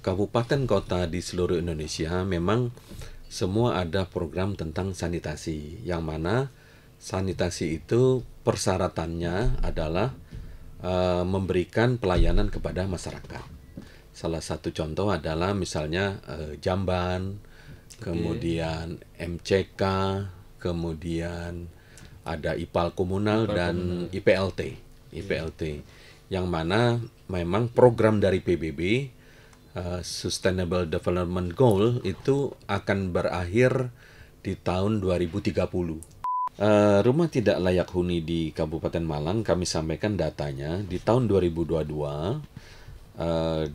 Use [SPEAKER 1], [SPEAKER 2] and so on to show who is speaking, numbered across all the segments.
[SPEAKER 1] kabupaten kota di seluruh Indonesia memang semua ada program tentang sanitasi, yang mana sanitasi itu persyaratannya adalah memberikan pelayanan kepada masyarakat. Salah satu contoh adalah misalnya jamban, kemudian MCK, kemudian ada IPAL komunal dan IPLT, yang mana memang program dari PBB Sustainable Development Goal itu akan berakhir di tahun 2030. Rumah tidak layak huni di Kabupaten Malang, kami sampaikan datanya di tahun 2022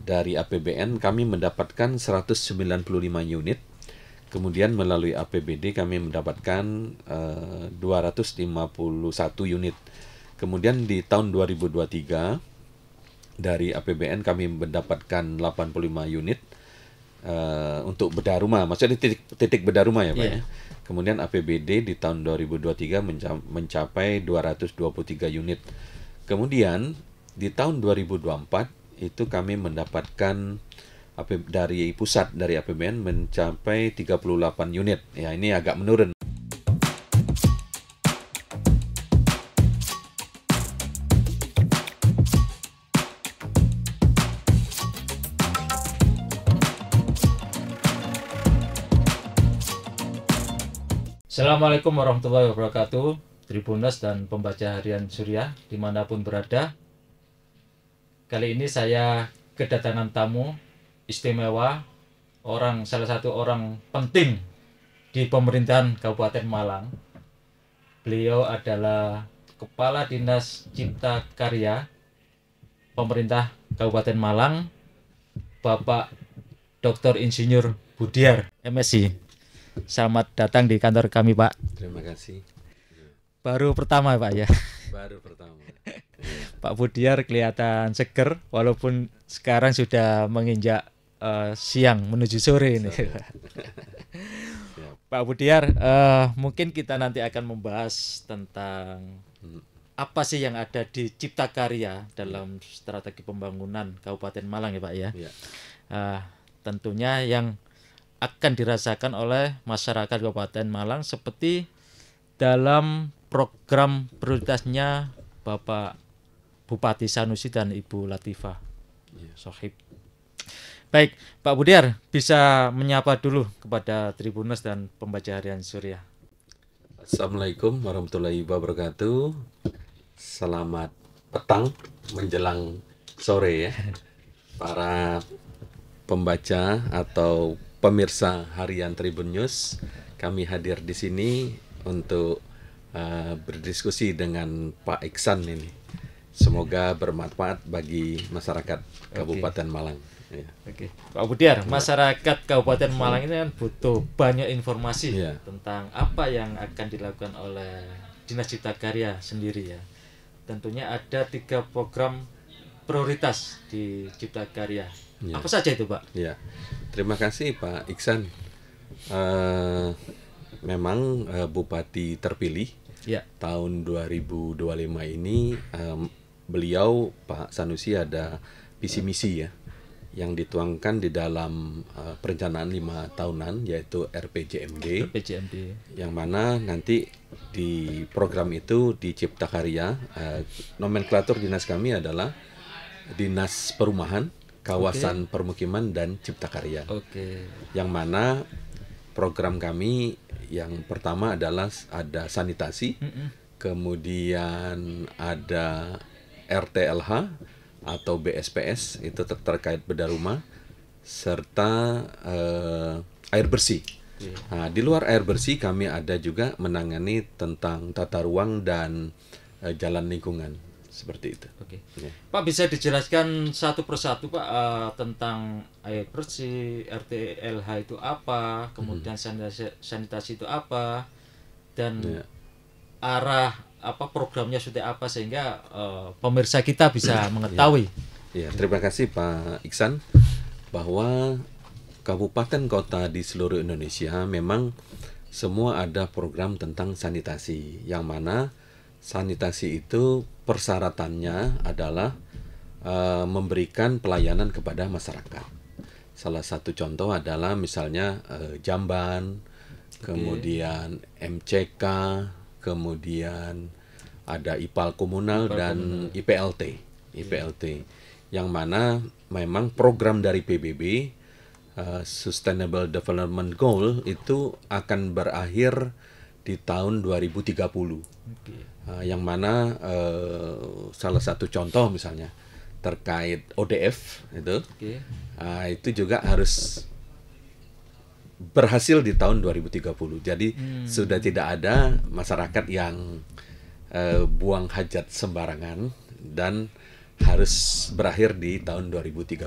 [SPEAKER 1] dari APBN kami mendapatkan 195 unit. Kemudian melalui APBD kami mendapatkan 251 unit. Kemudian di tahun 2023 dari APBN kami mendapatkan 85 unit untuk bedah rumah, maksudnya titik bedah rumah ya Pak ya. Kemudian APBD di tahun 2023 mencapai 223 unit. Kemudian di tahun 2024 itu kami mendapatkan dari pusat, dari APBN mencapai 38 unit. Ya, ini agak menurun.
[SPEAKER 2] Assalamualaikum warahmatullahi wabarakatuh, Tribuners dan pembaca harian Surya dimanapun berada. Kali ini saya kedatangan tamu istimewa, salah satu orang penting di pemerintahan Kabupaten Malang. Beliau adalah Kepala Dinas Cipta Karya Pemerintah Kabupaten Malang, Bapak Dr. Insinyur Budiar, MSc. Selamat datang di kantor kami, Pak.
[SPEAKER 1] Terima kasih.
[SPEAKER 2] Baru pertama, Pak ya.
[SPEAKER 1] Baru pertama.
[SPEAKER 2] Pak Budiar kelihatan seger walaupun sekarang sudah menginjak siang menuju sore ini. Pak Budiar, mungkin kita nanti akan membahas tentang apa sih yang ada di Cipta Karya dalam strategi pembangunan Kabupaten Malang ya Pak ya. Tentunya yang akan dirasakan oleh masyarakat Kabupaten Malang seperti dalam program prioritasnya Bapak Bupati Sanusi dan Ibu Latifah Sohib. Baik, Pak Budiar bisa menyapa dulu kepada Tribuners dan pembaca harian Surya.
[SPEAKER 1] Assalamualaikum warahmatullahi wabarakatuh. Selamat petang menjelang sore ya, para pembaca atau pemirsa harian Tribun News. Kami hadir di sini untuk berdiskusi dengan Pak Iksan ini. Semoga bermanfaat bagi masyarakat Kabupaten Malang. Ya.
[SPEAKER 2] Pak Budiar, masyarakat Kabupaten Malang ini kan butuh banyak informasi tentang apa yang akan dilakukan oleh Dinas Cipta Karya sendiri ya. Tentunya ada 3 program prioritas di Cipta Karya. Apa saja itu, Pak?
[SPEAKER 1] Ya. Terima kasih Pak Iksan. Memang Bupati terpilih tahun 2025 ini, beliau Pak Sanusi ada visi misi ya yang dituangkan di dalam perencanaan 5 tahunan yaitu RPJMD. Yang mana nanti di program itu di Cipta Karya, nomenklatur dinas kami adalah Dinas Perumahan, Kawasan Permukiman dan Cipta Karya. Yang mana program kami yang pertama adalah ada sanitasi, kemudian ada RTLH atau BSPS itu terkait bedah rumah, serta air bersih. Nah, di luar air bersih kami ada juga menangani tentang tata ruang dan jalan lingkungan. Seperti itu.
[SPEAKER 2] Pak, bisa dijelaskan satu persatu Pak tentang air bersih, RTLH itu apa, kemudian sanitasi itu apa, dan arah programnya seperti apa sehingga pemirsa kita bisa mengetahui.
[SPEAKER 1] Terima kasih Pak Iksan, bahwa kabupaten kota di seluruh Indonesia memang semua ada program tentang sanitasi, yang mana sanitasi itu persyaratannya adalah memberikan pelayanan kepada masyarakat. Salah satu contoh adalah misalnya jamban, kemudian MCK, kemudian ada IPAL komunal dan IPLT, yang mana memang program dari PBB Sustainable Development Goal itu akan berakhir di tahun 2030. Yang mana salah satu contoh misalnya terkait ODF itu juga harus berhasil di tahun 2030. Jadi sudah tidak ada masyarakat yang buang hajat sembarangan dan harus berakhir di tahun 2030.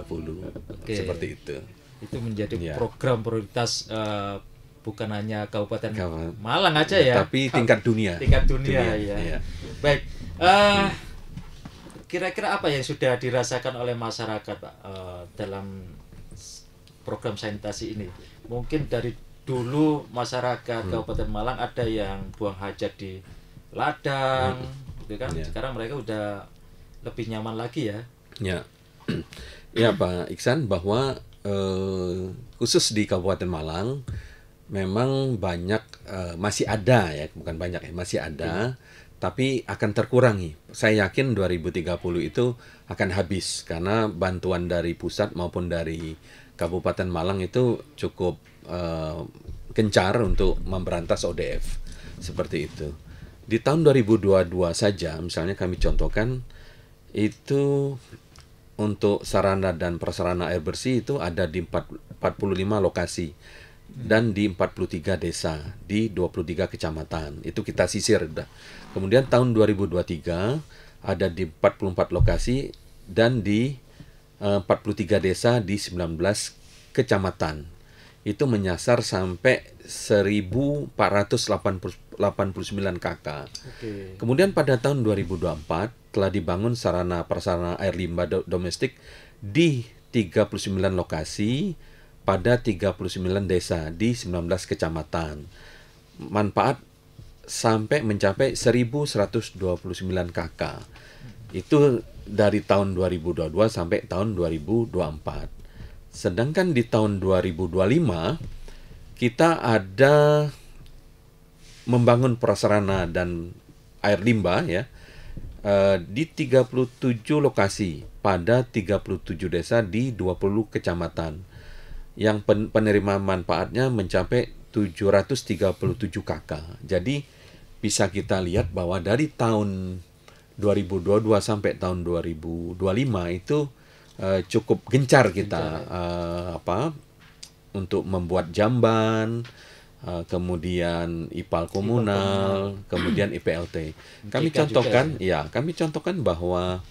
[SPEAKER 1] Seperti itu.
[SPEAKER 2] Itu menjadi program prioritas bukan hanya Kabupaten Malang aja ya,
[SPEAKER 1] tapi tingkat dunia.
[SPEAKER 2] Tingkat dunia. Ya. Baik. Kira-kira apa yang sudah dirasakan oleh masyarakat, Pak, dalam program sanitasi ini? Mungkin dari dulu masyarakat Kabupaten Malang ada yang buang hajat di ladang, gitu kan? Sekarang mereka udah lebih nyaman lagi ya.
[SPEAKER 1] Ya Pak Iksan, bahwa khusus di Kabupaten Malang memang banyak masih ada ya, bukan banyak ya, masih ada, tapi akan terkurangi. Saya yakin 2030 itu akan habis karena bantuan dari pusat maupun dari Kabupaten Malang itu cukup gencar untuk memberantas ODF seperti itu. Di tahun 2022 saja, misalnya kami contohkan itu untuk sarana dan prasarana air bersih itu ada di 45 lokasi dan di 43 desa di 23 kecamatan. Itu kita sisir udah. Kemudian tahun 2023 ada di 44 lokasi dan di 43 desa di 19 kecamatan. Itu menyasar sampai 1.489 KK. Kemudian pada tahun 2024 telah dibangun sarana prasarana air limbah domestik di 39 lokasi pada 39 desa di 19 kecamatan. Manfaat sampai mencapai 1.129 KK. Itu dari tahun 2022 sampai tahun 2024. Sedangkan di tahun 2025 kita ada membangun prasarana dan air limbah ya di 37 lokasi pada 37 desa di 20 kecamatan yang penerima manfaatnya mencapai 737 KK. Jadi bisa kita lihat bahwa dari tahun 2022 sampai tahun 2025 itu cukup gencar kita untuk membuat jamban, kemudian IPAL komunal, kemudian IPLT. Kami contohkan bahwa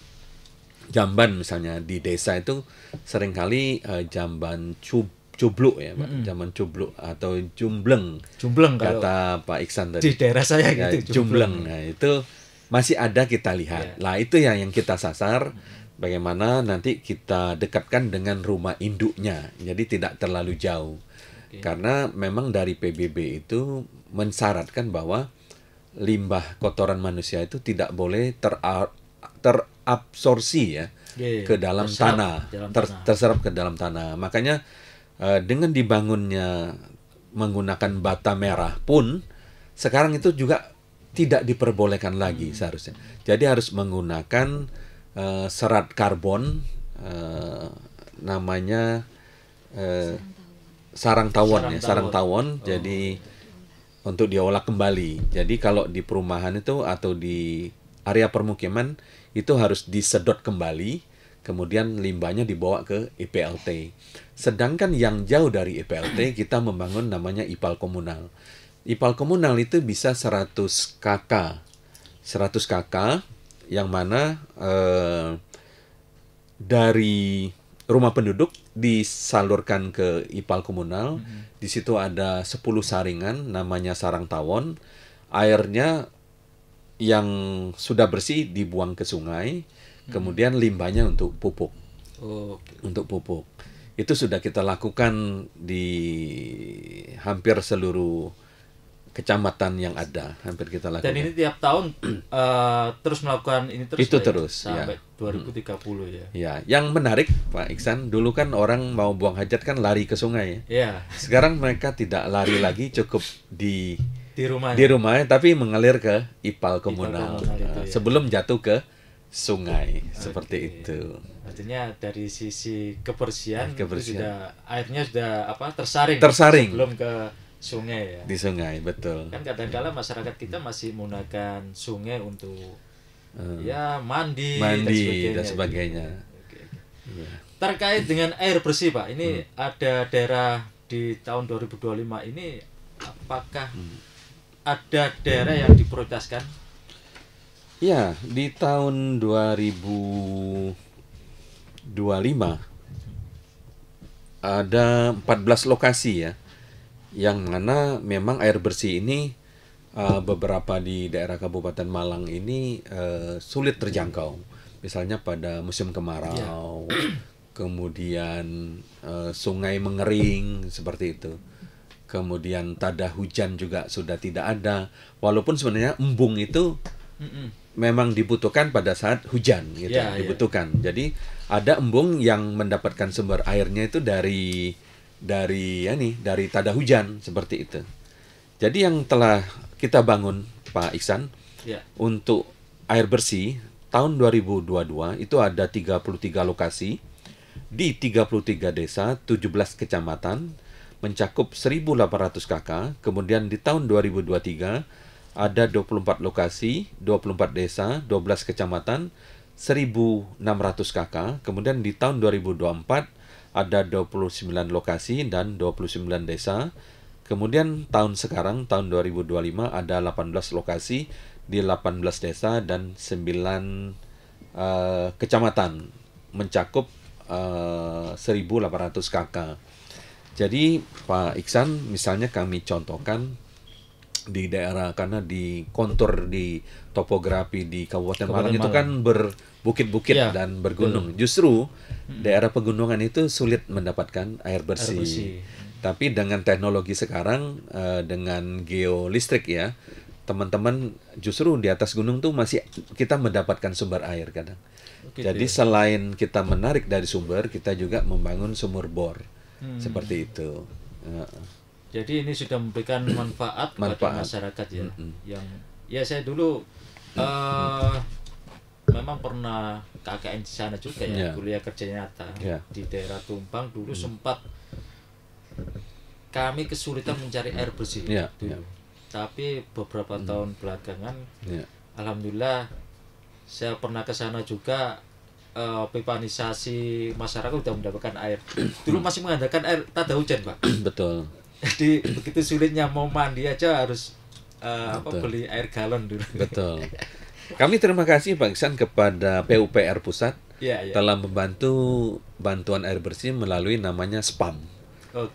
[SPEAKER 1] jamban misalnya di desa itu seringkali jamban cubluk ya, Pak. Jamban cubluk atau jumbleng kata Pak Iksan tadi.
[SPEAKER 2] Di daerah saya gitu.
[SPEAKER 1] Jumbleng. Nah, itu masih ada kita lihat. Nah, itu yang kita sasar. Bagaimana nanti kita dekatkan dengan rumah induknya. Jadi tidak terlalu jauh. Karena memang dari PBB itu mensyaratkan bahwa limbah kotoran manusia itu tidak boleh terabsorpsi ya ke dalam tanah, terserap ke dalam tanah. Makanya dengan dibangunnya menggunakan bata merah pun sekarang itu juga tidak diperbolehkan lagi seharusnya. Jadi harus menggunakan serat karbon, namanya sarang tawon. Jadi untuk diolah kembali. Jadi kalau di perumahan itu atau di area permukiman itu harus disedot kembali, kemudian limbahnya dibawa ke IPLT. Sedangkan yang jauh dari IPLT kita membangun namanya IPAL komunal. IPAL komunal itu bisa 100 KK. 100 KK yang mana dari rumah penduduk disalurkan ke IPAL komunal. Di situ ada 10 saringan namanya sarang tawon. Airnya yang sudah bersih dibuang ke sungai. Kemudian limbahnya untuk pupuk. Untuk pupuk. Itu sudah kita lakukan di hampir seluruh kecamatan yang ada hampir kita lakukan.
[SPEAKER 2] Dan ini tiap tahun terus melakukan ini terus
[SPEAKER 1] itu
[SPEAKER 2] Pak,
[SPEAKER 1] terus
[SPEAKER 2] sampai
[SPEAKER 1] ya.
[SPEAKER 2] 2030 ya.
[SPEAKER 1] Ya, yang menarik Pak Iksan, dulu kan orang mau buang hajat kan lari ke sungai ya.
[SPEAKER 2] Ya.
[SPEAKER 1] Sekarang mereka tidak lari lagi, cukup di
[SPEAKER 2] rumah.
[SPEAKER 1] Di rumahnya, tapi mengalir ke ipal komunal,
[SPEAKER 2] itu, ya.
[SPEAKER 1] sebelum jatuh ke sungai. Seperti itu.
[SPEAKER 2] Artinya dari sisi kebersihan. Sudah airnya sudah tersaring sebelum ke sungai ya.
[SPEAKER 1] Di sungai, betul.
[SPEAKER 2] Kan kadang-kala masyarakat kita masih menggunakan sungai untuk ya mandi
[SPEAKER 1] dan sebagainya.
[SPEAKER 2] Ya. Terkait dengan air bersih Pak, ini ada daerah di tahun 2025 ini, apakah ada daerah yang diprioritaskan?
[SPEAKER 1] Ya, di tahun 2025 ada 14 lokasi ya, yang mana memang air bersih ini beberapa di daerah Kabupaten Malang ini sulit terjangkau. Misalnya pada musim kemarau, kemudian sungai mengering seperti itu. Kemudian tada hujan juga sudah tidak ada. Walaupun sebenarnya embung itu memang dibutuhkan pada saat hujan gitu, dibutuhkan. Jadi ada embung yang mendapatkan sumber airnya itu dari tada hujan seperti itu. Jadi yang telah kita bangun Pak Iksan untuk air bersih tahun 2022 itu ada 33 lokasi di 33 desa, 17 kecamatan, mencakup 1.800 KK. Kemudian di tahun 2023 ada 24 lokasi, 24 desa, 12 kecamatan, 1.600 KK. Kemudian di tahun 2024 ada 29 lokasi dan 29 desa. Kemudian tahun sekarang, tahun 2025 ada 18 lokasi di 18 desa dan 9 kecamatan, mencakup 1.800 KK. Jadi Pak Iksan, misalnya kami contohkan di daerah, karena di kontur di topografi di Kabupaten Malang itu kan berbukit-bukit dan bergunung. Justru daerah pegunungan itu sulit mendapatkan air bersih. Tapi dengan teknologi sekarang, dengan geolistrik ya, teman-teman justru di atas gunung tuh masih kita mendapatkan sumber air kadang. Jadi selain kita menarik dari sumber, kita juga membangun sumur bor. Seperti itu.
[SPEAKER 2] Jadi ini sudah memberikan manfaat kepada masyarakat ya. Yang ya saya dulu memang pernah KKN di sana juga ya, kuliah kerja nyata di daerah Tumpang dulu. Sempat kami kesulitan mencari air bersih dulu. Tapi beberapa tahun belakangan alhamdulillah saya pernah ke sana juga. Pipanisasi masyarakat sudah mendapatkan air. Dulu masih mengandalkan air tada hujan Pak.
[SPEAKER 1] Betul.
[SPEAKER 2] Jadi begitu sulitnya mau mandi aja harus beli air galon dulu.
[SPEAKER 1] Betul. Kami terima kasih Pak Iksan kepada PUPR Pusat telah membantu bantuan air bersih melalui namanya SPAM.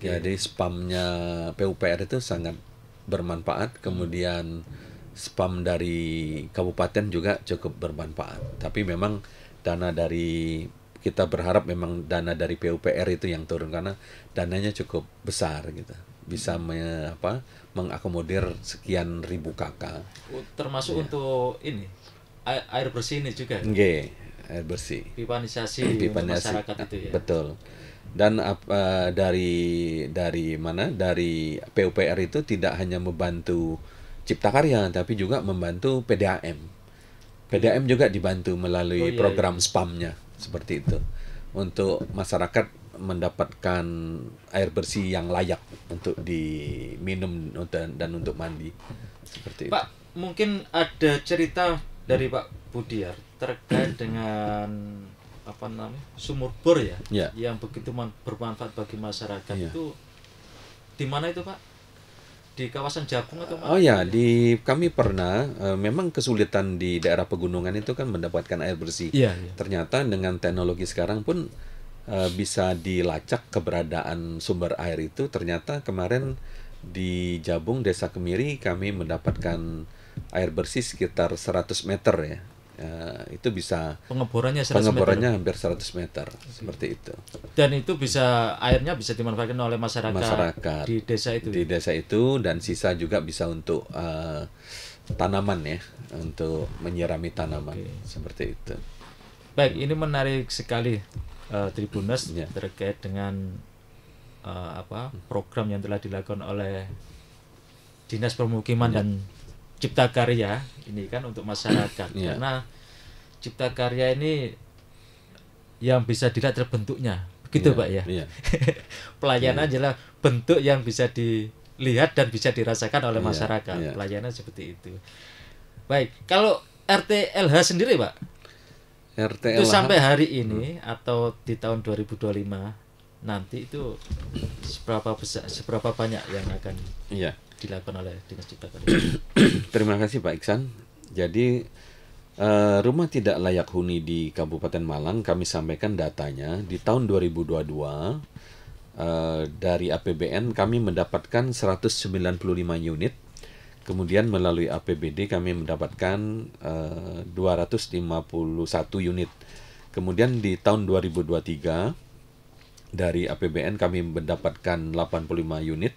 [SPEAKER 1] Jadi SPAM-nya PUPR itu sangat bermanfaat. Kemudian SPAM dari kabupaten juga cukup bermanfaat. Tapi memang dana dari, kita berharap memang dana dari PUPR itu yang turun, karena dananya cukup besar gitu, bisa mengakomodir sekian ribu KK.
[SPEAKER 2] Termasuk untuk ini air bersih ini juga.
[SPEAKER 1] Air bersih.
[SPEAKER 2] Pipanisasi masyarakat itu ya.
[SPEAKER 1] Betul. Dan dari PUPR itu tidak hanya membantu Cipta Karya, tapi juga membantu PDAM. PDAM juga dibantu melalui program SPAM-nya, seperti itu, untuk masyarakat mendapatkan air bersih yang layak untuk diminum dan untuk mandi, seperti
[SPEAKER 2] Pak, itu. Mungkin ada cerita dari Pak Budiar terkait dengan sumur bor yang begitu bermanfaat bagi masyarakat. Itu di mana itu Pak? Di kawasan Jabung atau mana?
[SPEAKER 1] Kami pernah memang kesulitan di daerah pegunungan itu kan mendapatkan air bersih. Ternyata dengan teknologi sekarang pun bisa dilacak keberadaan sumber air itu. Ternyata kemarin di Jabung, Desa Kemiri, kami mendapatkan air bersih sekitar 100 meter ya. itu bisa
[SPEAKER 2] pengeborannya
[SPEAKER 1] hampir 100 meter seperti itu.
[SPEAKER 2] Dan itu airnya bisa dimanfaatkan oleh masyarakat di desa itu.
[SPEAKER 1] Di desa itu, dan sisa juga bisa untuk tanaman ya, untuk menyirami tanaman. Seperti itu.
[SPEAKER 2] Baik, ini menarik sekali Tribuners terkait dengan program yang telah dilakukan oleh Dinas Permukiman dan Cipta Karya ini kan untuk masyarakat. Karena Cipta Karya ini yang bisa dilihat terbentuknya, begitu Pak ya. Pelayanan adalah bentuk yang bisa dilihat dan bisa dirasakan oleh masyarakat. Pelayanan seperti itu. Baik, kalau RTLH sendiri Pak, RTLH itu sampai hari ini atau di tahun 2025 nanti itu seberapa banyak yang akan dilakukan oleh Dinas Cipta Karya?
[SPEAKER 1] Terima kasih Pak Iksan. Jadi rumah tidak layak huni di Kabupaten Malang, kami sampaikan datanya di tahun 2022 dari APBN kami mendapatkan 195 unit. Kemudian melalui APBD kami mendapatkan 251 unit. Kemudian di tahun 2023 dari APBN kami mendapatkan 85 unit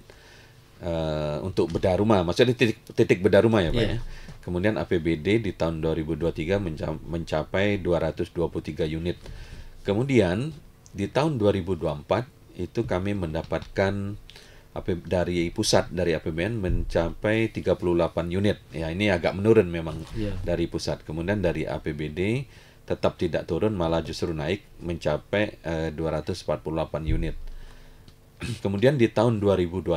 [SPEAKER 1] untuk bedah rumah, maksudnya titik bedah rumah ya Pak ya. Kemudian APBD di tahun 2023 mencapai 223 unit. Kemudian di tahun 2024 itu kami mendapatkan dari pusat, dari APBN mencapai 38 unit. Ya, ini agak menurun memang dari pusat. Kemudian dari APBD tetap tidak turun, malah justru naik mencapai 248 unit. Kemudian di tahun 2025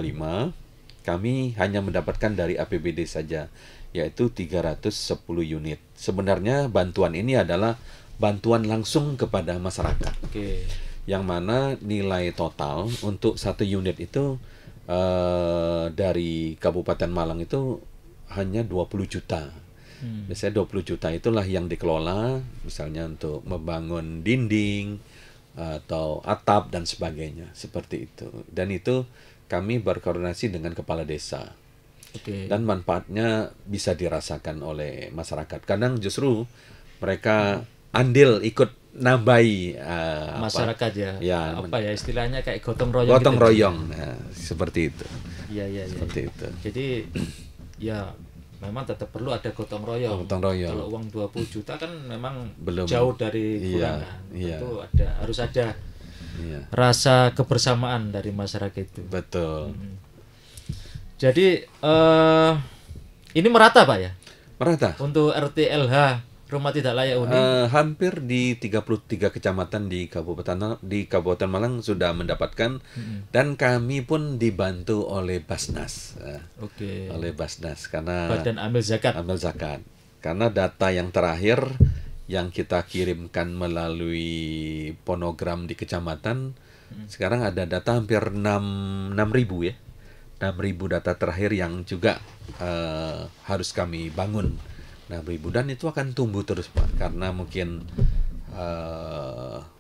[SPEAKER 1] kami hanya mendapatkan dari APBD saja, yaitu 310 unit. Sebenarnya bantuan ini adalah bantuan langsung kepada masyarakat. Yang mana nilai total untuk satu unit itu dari Kabupaten Malang itu hanya 20 juta. Biasanya 20 juta itulah yang dikelola, misalnya untuk membangun dinding atau atap dan sebagainya, seperti itu. Dan itu kami berkoordinasi dengan kepala desa. Dan manfaatnya bisa dirasakan oleh masyarakat. Kadang justru mereka andil ikut nambahi
[SPEAKER 2] masyarakat istilahnya kayak gotong
[SPEAKER 1] royong. Nah, seperti itu. Seperti itu.
[SPEAKER 2] Jadi ya memang tetap perlu ada gotong royong. Kalau uang 20 juta kan memang belum jauh dari kurangan. Itu harus ada rasa kebersamaan dari masyarakat itu.
[SPEAKER 1] Betul.
[SPEAKER 2] Jadi ini merata Pak ya?
[SPEAKER 1] Merata.
[SPEAKER 2] Untuk RTLH rumah tidak layak huni
[SPEAKER 1] hampir di 33 kecamatan di Kabupaten Malang sudah mendapatkan, dan kami pun dibantu oleh Basnas. Oleh Basnas karena
[SPEAKER 2] Badan Amil
[SPEAKER 1] Zakat. Karena data yang terakhir yang kita kirimkan melalui ponogram di kecamatan, sekarang ada data hampir 6.000 ya. 6.000 data terakhir yang juga harus kami bangun. 6.000, dan itu akan tumbuh terus Pak, karena mungkin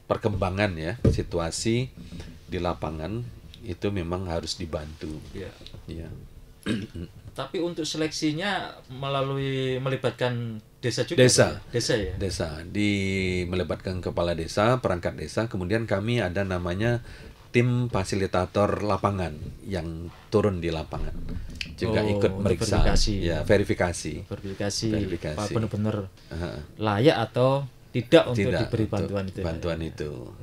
[SPEAKER 1] perkembangan ya situasi di lapangan itu memang harus dibantu.
[SPEAKER 2] Tapi untuk seleksinya melibatkan desa juga. Desa
[SPEAKER 1] melibatkan kepala desa, perangkat desa, kemudian kami ada namanya tim fasilitator lapangan yang turun di lapangan juga ikut meriksa, verifikasi.
[SPEAKER 2] Apa benar-benar layak atau tidak untuk diberi bantuan itu.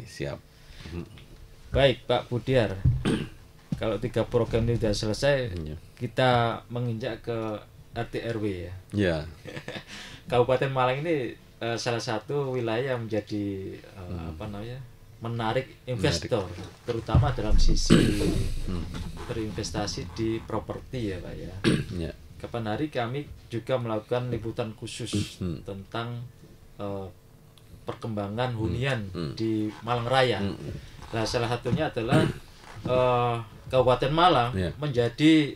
[SPEAKER 1] Siap.
[SPEAKER 2] Baik Pak Budiar, kalau 3 program ini sudah selesai, kita menginjak ke RT RW ya. Kabupaten Malang ini salah satu wilayah yang menjadi menarik investor, terutama dalam sisi berinvestasi di properti ya Pak ya. Kapan hari kami juga melakukan liputan khusus tentang perkembangan hunian di Malang Raya. Nah, salah satunya adalah Kabupaten Malang menjadi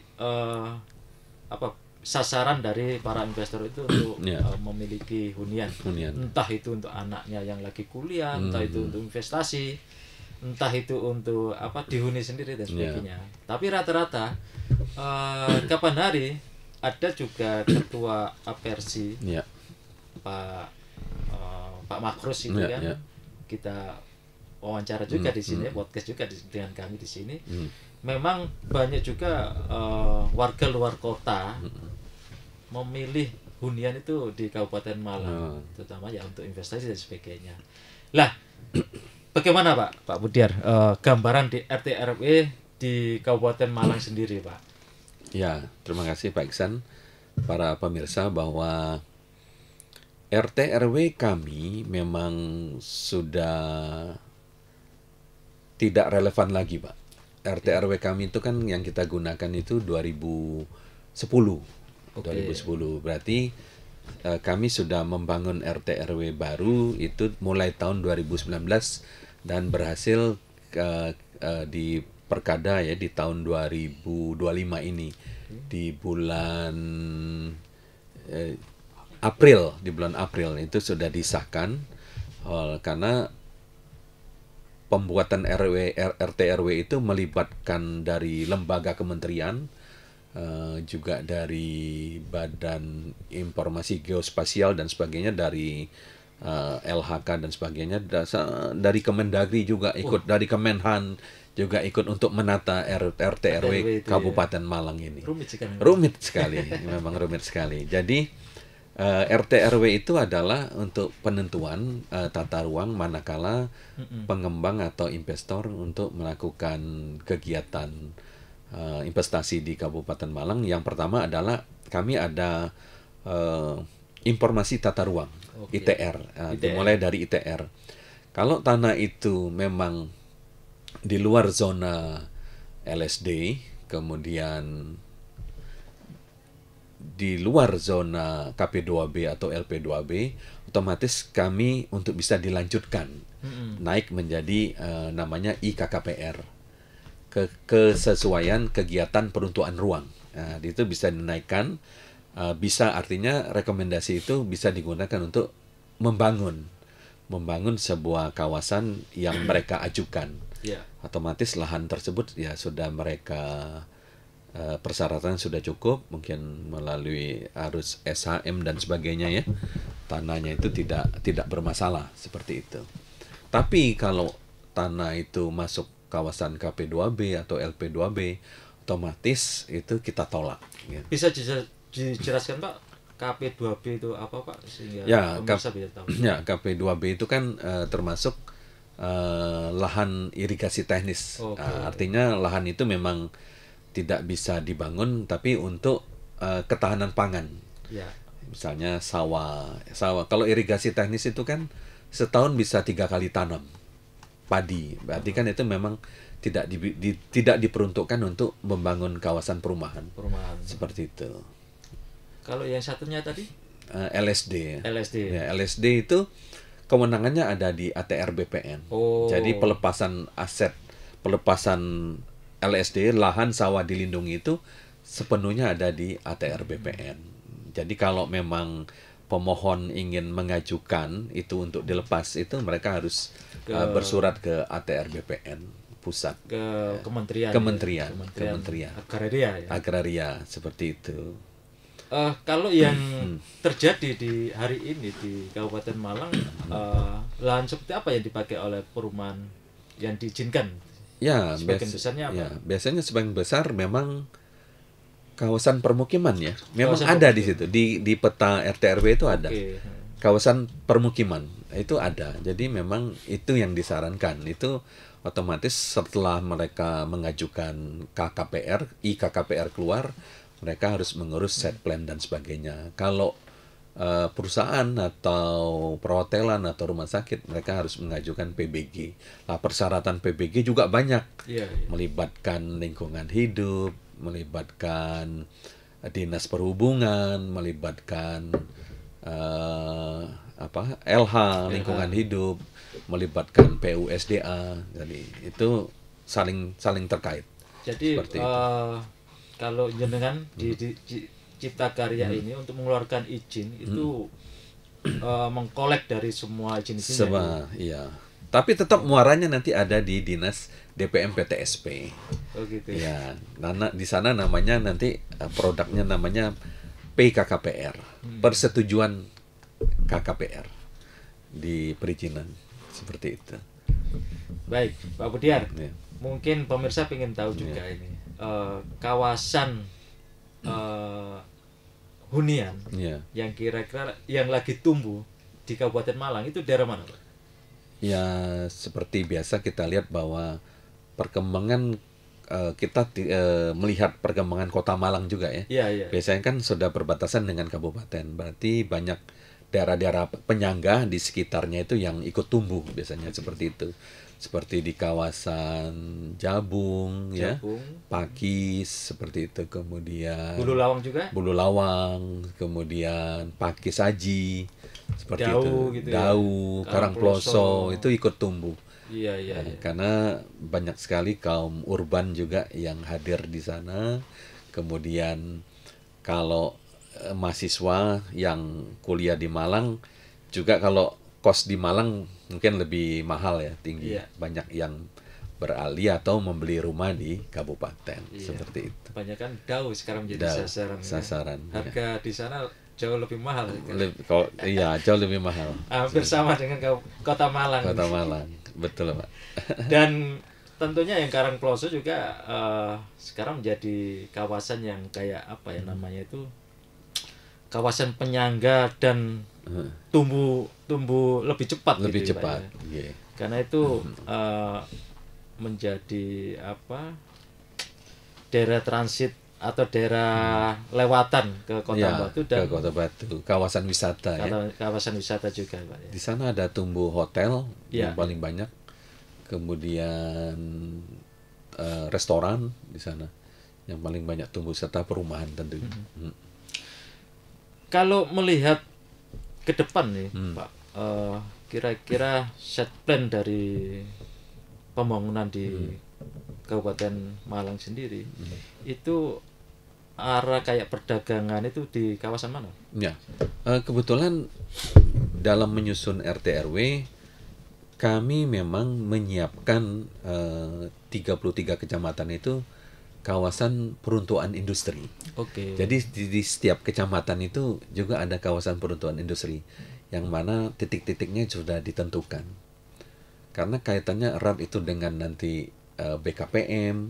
[SPEAKER 2] sasaran dari para investor itu untuk memiliki hunian. Entah itu untuk anaknya yang lagi kuliah, entah itu untuk investasi, entah itu untuk dihuni sendiri dan sebagainya. Tapi rata-rata kapan hari ada juga ketua Apersi Pak Makrus itu kan kita wawancara juga di sini, podcast juga dengan kami di sini. Memang banyak juga warga luar kota memilih hunian itu di Kabupaten Malang, terutama ya untuk investasi dan sebagainya. Lah, bagaimana Pak Budiar gambaran di RT RW di Kabupaten Malang sendiri, Pak?
[SPEAKER 1] Ya, terima kasih Pak Iksan, para pemirsa, bahwa RT RW kami memang sudah tidak relevan lagi, Pak. RT RW kami itu kan yang kita gunakan itu 2010. 2010. Berarti kami sudah membangun RT RW baru itu mulai tahun 2019 dan berhasil di Perkada ya di tahun 2025 ini di bulan di bulan April itu sudah disahkan karena pembuatan RT RW itu melibatkan dari lembaga kementerian, juga dari Badan Informasi Geospasial dan sebagainya, dari LHK dan sebagainya, dari Kemendagri juga ikut, dari Kemenhan juga ikut untuk menata RT RW Kabupaten Malang ini. Rumit sekali, memang rumit sekali. Jadi RT RW itu adalah untuk penentuan tata ruang manakala pengembang atau investor untuk melakukan kegiatan investasi di Kabupaten Malang. Yang pertama adalah kami ada informasi tata ruang, ITR, dimulai dari ITR. Kalau tanah itu memang di luar zona LSD, kemudian di luar zona KP2B atau LP2B, otomatis kami untuk bisa dilanjutkan naik menjadi namanya IKKPR, kesesuaian kegiatan peruntukan ruang. Nah, itu bisa dinaikkan, bisa artinya rekomendasi itu bisa digunakan untuk membangun sebuah kawasan yang mereka ajukan. Otomatis lahan tersebut ya sudah mereka persyaratan sudah cukup, mungkin melalui arus SHM dan sebagainya ya, tanahnya itu tidak bermasalah seperti itu. Tapi kalau tanah itu masuk kawasan KP2B atau LP2B, otomatis itu kita tolak.
[SPEAKER 2] Ya. Bisa dijelaskan Pak, KP2B itu apa Pak? Sehingga
[SPEAKER 1] pemirsa bisa tahu. Ya, KP2B itu kan termasuk lahan irigasi teknis. Artinya lahan itu memang tidak bisa dibangun, tapi untuk ketahanan pangan. Misalnya sawah. Kalau irigasi teknis itu kan setahun bisa 3 kali tanam padi. Berarti kan itu memang tidak diperuntukkan untuk membangun kawasan perumahan. Seperti itu.
[SPEAKER 2] Kalau yang satunya tadi?
[SPEAKER 1] LSD. Ya, LSD itu kewenangannya ada di ATR BPN. Jadi pelepasan aset, pelepasan LSD, lahan sawah dilindungi itu sepenuhnya ada di ATR BPN. Jadi kalau memang pemohon ingin mengajukan itu untuk dilepas, itu mereka harus bersurat ke ATR BPN pusat,
[SPEAKER 2] ke Kementerian
[SPEAKER 1] Agraria seperti itu.
[SPEAKER 2] Kalau yang terjadi di hari ini di Kabupaten Malang, lahan seperti apa yang dipakai oleh perumahan yang diizinkan?
[SPEAKER 1] Ya,
[SPEAKER 2] besarnya apa?
[SPEAKER 1] Ya, biasanya sebagian besar memang kawasan permukiman ya. Memang ada di situ. Di peta RT RW itu ada. Kawasan permukiman itu ada. Jadi memang itu yang disarankan. Itu otomatis setelah mereka mengajukan KKPR, IKKPR keluar, mereka harus mengurus set plan dan sebagainya. Kalau perusahaan atau perhotelan atau rumah sakit, mereka harus mengajukan PBG. Nah, persyaratan PBG juga banyak, melibatkan lingkungan hidup, melibatkan dinas perhubungan, melibatkan LH lingkungan hidup, melibatkan PUSDA. Jadi itu saling terkait.
[SPEAKER 2] Jadi kalau jenengan di Cipta Karya ini untuk mengeluarkan izin itu mengkolek dari semua izin-izinnya.
[SPEAKER 1] Iya. Tapi tetap muaranya nanti ada di Dinas DPM PTSP.
[SPEAKER 2] Gitu.
[SPEAKER 1] Ya, di sana namanya nanti produknya namanya PKKPR, persetujuan KKPR di perizinan seperti itu.
[SPEAKER 2] Baik, Pak Budiar.
[SPEAKER 1] Ya.
[SPEAKER 2] Mungkin pemirsa ingin tahu juga ini kawasan hunian yang kira-kira yang lagi tumbuh di Kabupaten Malang itu daerah mana, Pak?
[SPEAKER 1] Ya, seperti biasa kita lihat bahwa perkembangan kita melihat perkembangan Kota Malang juga ya.
[SPEAKER 2] Iya.
[SPEAKER 1] Biasanya kan sudah berbatasan dengan kabupaten, berarti banyak daerah-daerah penyangga di sekitarnya itu yang ikut tumbuh biasanya seperti itu. Seperti di kawasan Jabung. Ya, Pakis seperti itu, kemudian
[SPEAKER 2] Bulu Lawang juga.
[SPEAKER 1] Bulu Lawang, kemudian Pakis Aji seperti
[SPEAKER 2] Dau,
[SPEAKER 1] itu.
[SPEAKER 2] gitu
[SPEAKER 1] Dau,
[SPEAKER 2] ya.
[SPEAKER 1] Karangploso itu ikut tumbuh.
[SPEAKER 2] Iya.
[SPEAKER 1] Karena banyak sekali kaum urban juga yang hadir di sana. Kemudian kalau mahasiswa yang kuliah di Malang juga, kalau kos di Malang mungkin lebih mahal ya, tinggi.
[SPEAKER 2] Iya.
[SPEAKER 1] Banyak yang beralih atau membeli rumah di kabupaten. Seperti itu.
[SPEAKER 2] Kebanyakan Dau sekarang menjadi sasaran. Harga di sana jauh lebih mahal.
[SPEAKER 1] Iya, jauh lebih mahal.
[SPEAKER 2] Hampir sama dengan Kota Malang.
[SPEAKER 1] Kota Malang, betul Pak.
[SPEAKER 2] Dan tentunya yang Karangploso juga sekarang menjadi kawasan yang kayak apa ya namanya itu, kawasan penyangga dan tumbuh lebih cepat.
[SPEAKER 1] Lebih
[SPEAKER 2] gitu,
[SPEAKER 1] cepat.
[SPEAKER 2] Pak, ya. Karena itu menjadi daerah transit atau daerah lewatan ke Kota Batu dan
[SPEAKER 1] ke Kota Batu, kawasan wisata
[SPEAKER 2] kawasan wisata juga, Pak. Ya.
[SPEAKER 1] Di sana ada tumbuh hotel yang
[SPEAKER 2] Ya.
[SPEAKER 1] paling banyak, kemudian restoran di sana yang paling banyak tumbuh, serta perumahan tentunya.
[SPEAKER 2] Kalau melihat ke depan nih, Pak, kira-kira set plan dari pembangunan di Kabupaten Malang sendiri itu arah kayak perdagangan itu di kawasan mana?
[SPEAKER 1] Ya, kebetulan dalam menyusun RT/RW kami memang menyiapkan 33 kecamatan itu kawasan peruntukan industri.
[SPEAKER 2] Oke.
[SPEAKER 1] Jadi di setiap kecamatan itu juga ada kawasan peruntukan industri yang mana titik-titiknya sudah ditentukan. Karena kaitannya erat itu dengan nanti BKPM,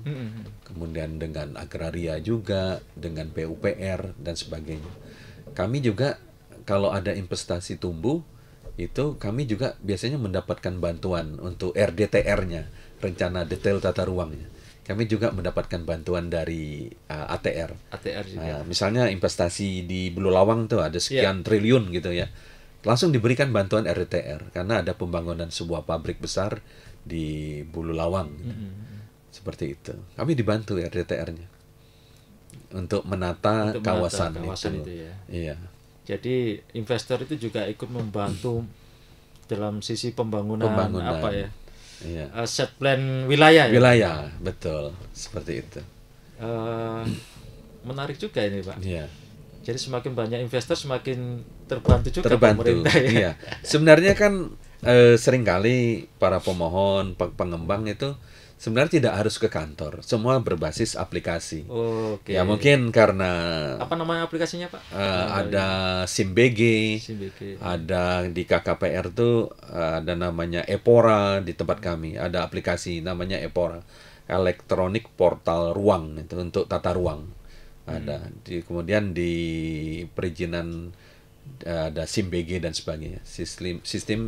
[SPEAKER 1] kemudian dengan agraria juga, dengan PUPR dan sebagainya. Kami juga kalau ada investasi tumbuh itu kami juga biasanya mendapatkan bantuan untuk RDTR-nya, rencana detail tata ruangnya. Kami juga mendapatkan bantuan dari ATR.
[SPEAKER 2] ATR juga.
[SPEAKER 1] Misalnya investasi di Bulu Lawang tuh ada sekian triliun gitu ya. Langsung diberikan bantuan RDTR karena ada pembangunan sebuah pabrik besar di Bulu Lawang gitu. Seperti itu. Kami dibantu RDTR-nya untuk menata kawasan
[SPEAKER 2] itu ya.
[SPEAKER 1] Iya.
[SPEAKER 2] Jadi investor itu juga ikut membantu dalam sisi pembangunan. Apa ya?
[SPEAKER 1] Iya.
[SPEAKER 2] Set plan wilayah.
[SPEAKER 1] Wilayah, betul. Seperti itu.
[SPEAKER 2] Menarik juga ini, Pak.
[SPEAKER 1] Iya.
[SPEAKER 2] Jadi semakin banyak investor semakin terbantu juga pemerintah ya.
[SPEAKER 1] Iya. Sebenarnya kan seringkali para pemohon, pengembang itu sebenarnya tidak harus ke kantor. Semua berbasis aplikasi.
[SPEAKER 2] Oke.
[SPEAKER 1] Ya mungkin karena
[SPEAKER 2] apa namanya aplikasinya, Pak?
[SPEAKER 1] Ada SIMBG, ada di KKPR tuh ada namanya Epora di tempat kami. Ada aplikasi namanya Epora, Elektronik Portal Ruang itu untuk tata ruang. Ada. Kemudian di perizinan ada SIMBG dan sebagainya. Sistem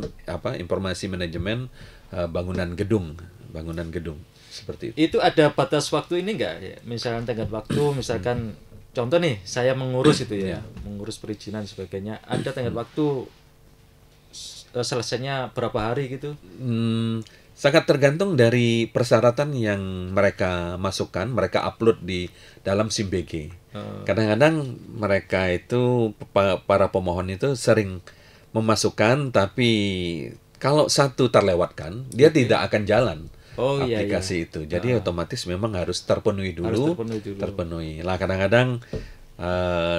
[SPEAKER 1] informasi manajemen bangunan gedung seperti itu.
[SPEAKER 2] Itu ada batas waktu ini enggak ya? Misalkan tenggat waktu, misalkan contoh nih saya mengurus itu ya, mengurus perizinan sebagainya, ada tenggat waktu selesainya berapa hari gitu?
[SPEAKER 1] Sangat tergantung dari persyaratan yang mereka masukkan, mereka upload di dalam SIMBG. Kadang-kadang mereka itu para pemohon itu sering memasukkan, tapi kalau satu terlewatkan, dia tidak akan jalan aplikasi itu. Jadi otomatis memang harus terpenuhi dulu. Terpenuhi. Lah kadang-kadang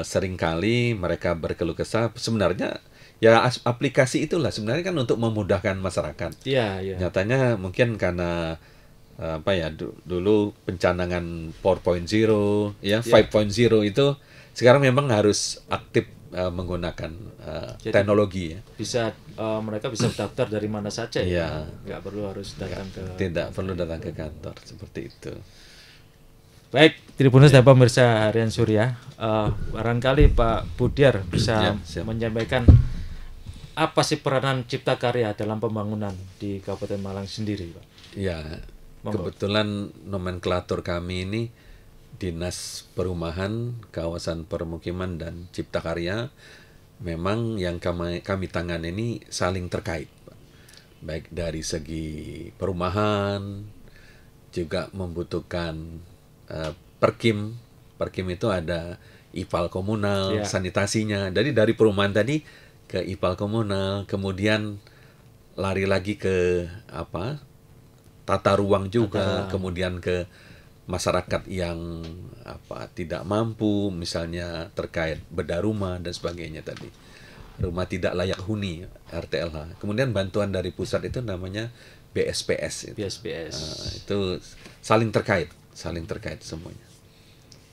[SPEAKER 1] seringkali mereka berkeluh kesah. Sebenarnya ya aplikasi itulah sebenarnya kan untuk memudahkan masyarakat.
[SPEAKER 2] Iya.
[SPEAKER 1] Nyatanya mungkin karena dulu pencanangan 4.0 ya 5.0 itu sekarang memang harus aktif menggunakan teknologi ya.
[SPEAKER 2] Bisa mereka bisa daftar dari mana saja ya. Nggak perlu harus datang
[SPEAKER 1] perlu datang ke kantor seperti itu.
[SPEAKER 2] Baik, Tribuners dan pemirsa Harian Surya, barangkali Pak Budiar bisa menyampaikan apa sih peranan Cipta Karya dalam pembangunan di Kabupaten Malang sendiri, Pak?
[SPEAKER 1] Ya, kebetulan nomenklatur kami ini Dinas Perumahan, Kawasan Permukiman dan Cipta Karya. Memang yang kami tangani ini saling terkait, Pak. Baik dari segi perumahan, juga membutuhkan Perkim itu ada IPAL komunal, sanitasinya. Jadi dari perumahan tadi ke IPAL komunal, kemudian lari lagi ke tata ruang juga, kemudian ke masyarakat yang tidak mampu, misalnya terkait bedah rumah dan sebagainya tadi. Rumah tidak layak huni, RTLH. Kemudian bantuan dari pusat itu namanya BSPS.
[SPEAKER 2] BSPS.
[SPEAKER 1] Itu saling terkait semuanya.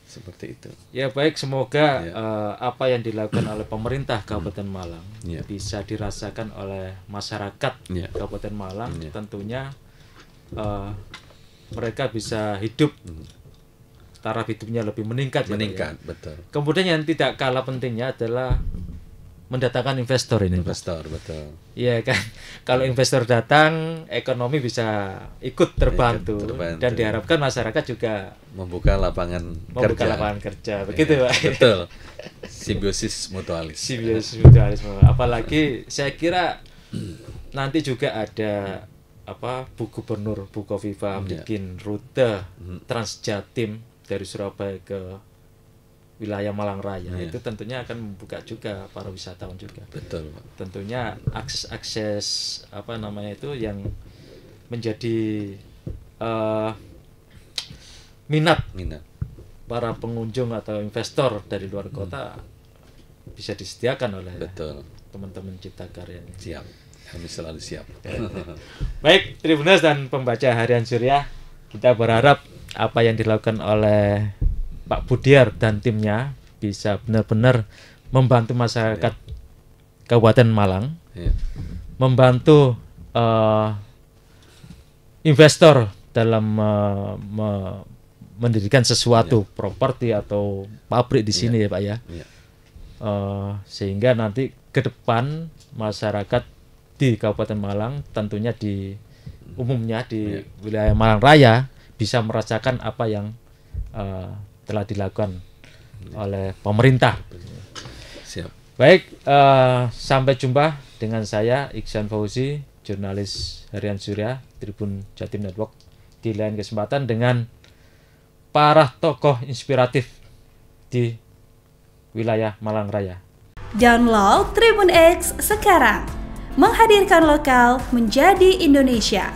[SPEAKER 1] Seperti itu.
[SPEAKER 2] Ya baik, semoga apa yang dilakukan oleh pemerintah Kabupaten Malang bisa dirasakan oleh masyarakat Kabupaten Malang. Tentunya mereka bisa hidup, taraf hidupnya lebih meningkat.
[SPEAKER 1] Betul.
[SPEAKER 2] Kemudian yang tidak kalah pentingnya adalah mendatangkan investor ini.
[SPEAKER 1] Betul.
[SPEAKER 2] Iya kan, kalau investor datang, ekonomi bisa ikut terbantu. Dan diharapkan masyarakat juga
[SPEAKER 1] membuka lapangan
[SPEAKER 2] kerja. Begitu, Pak.
[SPEAKER 1] Betul. Simbiosis mutualis.
[SPEAKER 2] Apalagi saya kira nanti juga ada Bu Gubernur Bukoviva bikin rute Transjatim dari Surabaya ke wilayah Malang Raya. Itu tentunya akan membuka juga para wisatawan juga.
[SPEAKER 1] Betul, Pak.
[SPEAKER 2] Tentunya akses itu yang menjadi minat para pengunjung atau investor dari luar kota bisa disediakan oleh teman-teman Cipta Karya.
[SPEAKER 1] Siap. Kami selalu siap.
[SPEAKER 2] Baik, Tribuners dan pembaca Harian Surya, kita berharap apa yang dilakukan oleh Pak Budiar dan timnya bisa benar-benar membantu masyarakat Kabupaten Malang, membantu investor dalam mendirikan sesuatu properti atau pabrik di sini ya Pak ya. Sehingga nanti ke depan masyarakat di Kabupaten Malang, tentunya umumnya di wilayah Malang Raya, bisa merasakan apa yang telah dilakukan oleh pemerintah.
[SPEAKER 1] Siap.
[SPEAKER 2] Baik, sampai jumpa dengan saya Iksan Fauzi, jurnalis Harian Surya Tribun Jatim Network, di lain kesempatan dengan para tokoh inspiratif di wilayah Malang Raya.
[SPEAKER 3] Download Tribun X sekarang, menghadirkan lokal menjadi Indonesia.